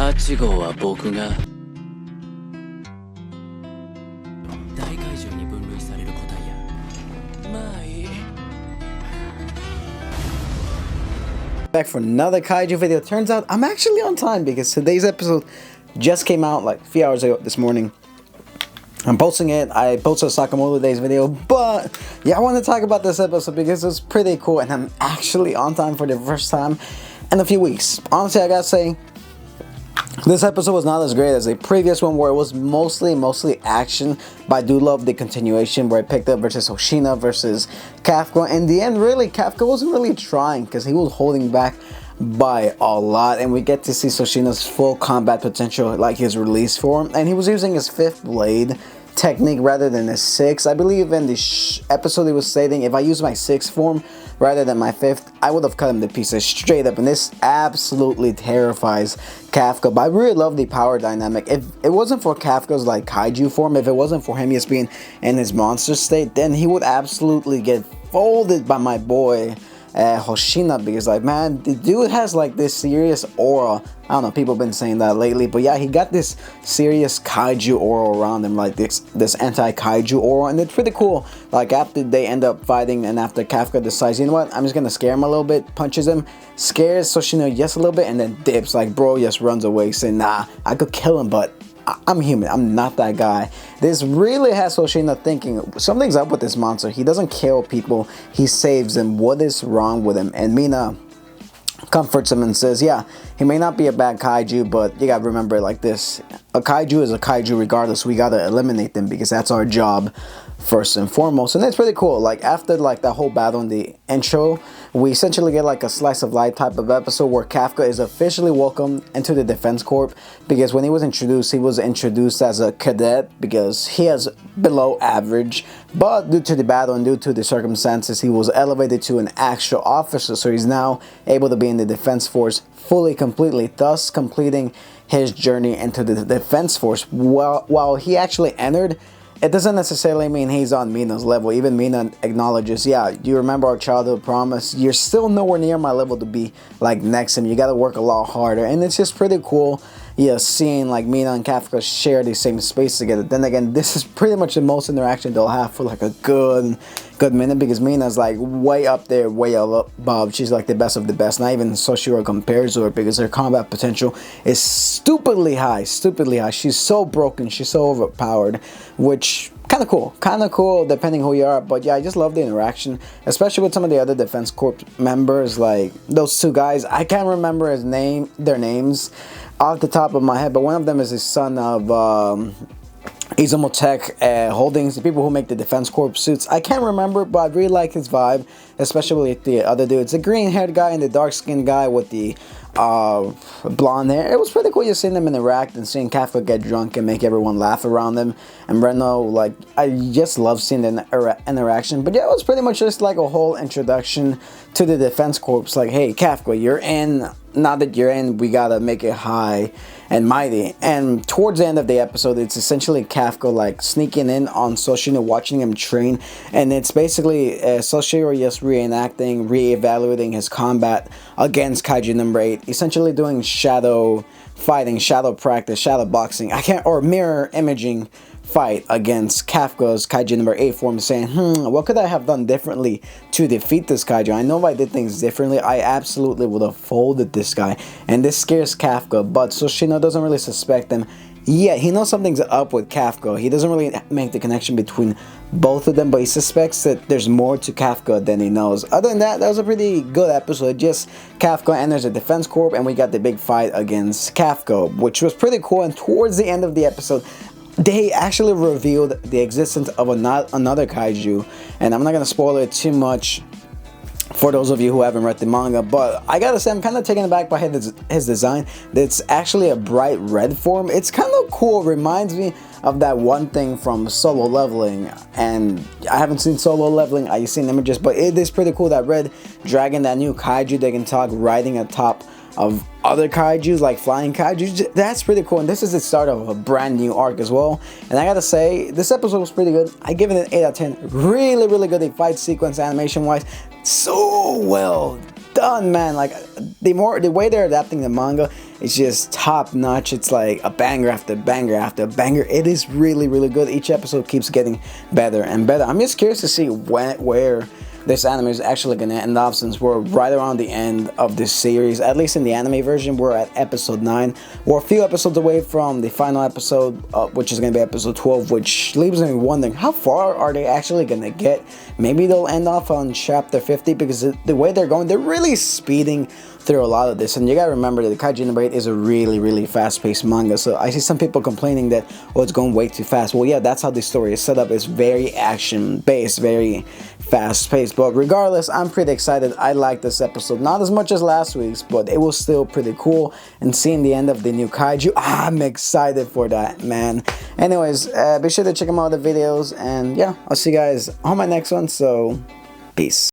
8号は僕が大怪獣に分類される個体や。まあいい。 Back for another kaiju video. Turns out I'm actually on time because today's episode just came out like a few hours ago this morning. I'm posting it. I posted a Sakamoto Days video, but yeah, I want to talk about this episode because it's pretty cool and I'm actually on time for the first time in a few weeks. Honestly, I gotta say, this episode was not as great as the previous one where it was mostly action, but I do love the continuation where I picked up versus Hoshina versus Kafka. In the end, really, Kafka wasn't really trying because he was holding back by a lot, and we get to see Hoshina's full combat potential, like his release form, and he was using his 5th blade technique rather than his 6th. I believe in the episode he was stating, if I use my 6th form rather than my 5th, I would have cut him to pieces straight up, and this absolutely terrifies Kafka. But I really love the power dynamic. If it wasn't for Kafka's like kaiju form, if it wasn't for him just being in his monster state, then he would absolutely get folded by my boy Hoshina, because like, man, the dude has like this serious aura. I don't know, people have been saying that lately, but yeah, he got this serious kaiju aura around him, like this anti-kaiju aura, and it's pretty cool. Like after they end up fighting and after Kafka decides, you know what, I'm just gonna scare him a little bit, punches him, scares Hoshina just a little bit, and then dips. Like bro just runs away saying, nah, I could kill him, but I'm human, I'm not that guy. This really has Hoshina thinking something's up with this monster. He doesn't kill people, he saves them. What is wrong with him? And Mina comforts him and says, yeah, he may not be a bad kaiju, but you gotta remember it like this: a kaiju is a kaiju regardless. We gotta eliminate them because that's our job first and foremost. And it's pretty cool. Like after like that whole battle in the intro, we essentially get like a slice of life type of episode where Kafka is officially welcomed into the Defense Corps, because when he was introduced as a cadet because he has below average, but due to the battle and due to the circumstances, he was elevated to an actual officer, so he's now able to be in the Defense Force fully, completely, thus completing his journey into the Defense Force. While he actually entered, it doesn't necessarily mean he's on Mina's level. Even Mina acknowledges, yeah, you remember our childhood promise? You're still nowhere near my level to be like next to him. You gotta work a lot harder. And it's just pretty cool, yeah, seeing like Mina and Kafka share the same space together. Then again, this is pretty much the most interaction they'll have for like a good minute, because Mina's like way up there, way above. She's like the best of the best. Not even Soshiro compares to her because her combat potential is stupidly high. She's so broken, she's so overpowered, which kind of cool depending who you are. But yeah, I just love the interaction, especially with some of the other Defense Corps members, like those two guys. I can't remember their names off the top of my head, but one of them is the son of Izumo Tech Holdings, the people who make the Defense Corps suits. I can't remember, but I really like his vibe, especially with the other dudes, the green-haired guy and the dark-skinned guy with the blonde hair. It was pretty cool just seeing them interact and seeing Kafka get drunk and make everyone laugh around them. And Reno, like, I just love seeing the interaction. But yeah, it was pretty much just like a whole introduction to the Defense Corps. Like, hey, Kafka, you're in. Now that you're in, we gotta make it high and mighty. And towards the end of the episode, it's essentially Kafka like sneaking in on Soshiro, watching him train, and it's basically Soshiro just reenacting, re-evaluating his combat against Kaiju number 8, essentially doing shadow fighting, shadow practice, shadow boxing, or mirror imaging fight against Kafka's Kaiju number 8 form, saying, what could I have done differently to defeat this Kaiju? I know if I did things differently, I absolutely would have folded this guy. And this scares Kafka, but Hoshina doesn't really suspect him yet. He knows something's up with Kafka. He doesn't really make the connection between both of them, but he suspects that there's more to Kafka than he knows. Other than that, that was a pretty good episode. Just Kafka enters a Defense Corps, and we got the big fight against Kafka, which was pretty cool. And towards the end of the episode, they actually revealed the existence of another kaiju, and I'm not gonna spoil it too much for those of you who haven't read the manga, but I gotta say I'm kind of taken aback by his design. It's actually a bright red form. It's kind of cool. It reminds me of that one thing from Solo Leveling, and I haven't seen Solo Leveling, I've seen images, but it is pretty cool. That red dragon, that new kaiju that can talk, riding atop of other kaijus, like flying kaijus. That's pretty cool, and this is the start of a brand new arc as well. And I gotta say, this episode was pretty good. I give it an 8 out of 10. Really good. The fight sequence, animation wise, so well done, man. Like the way they're adapting the manga It's just top notch. It's like a banger after banger after banger. It is really, really good. Each episode keeps getting better and better. I'm just curious to see where this anime is actually going to end up, since we're right around the end of this series. At least in the anime version, we're at episode 9. We're a few episodes away from the final episode, which is going to be episode 12, which leaves me wondering, how far are they actually going to get? Maybe they'll end off on chapter 50, because the way they're going, they're really speeding through a lot of this. And you gotta remember that the Kaiju number 8 is a really, really fast-paced manga. So I see some people complaining that, oh, it's going way too fast. Well, yeah, that's how the story is set up. It's very action-based, very fast-paced. But regardless, I'm pretty excited. I like this episode. Not as much as last week's, but it was still pretty cool. And seeing the end of the new Kaiju, I'm excited for that, man. Anyways, be sure to check out my other videos. And yeah, I'll see you guys on my next one. So, peace.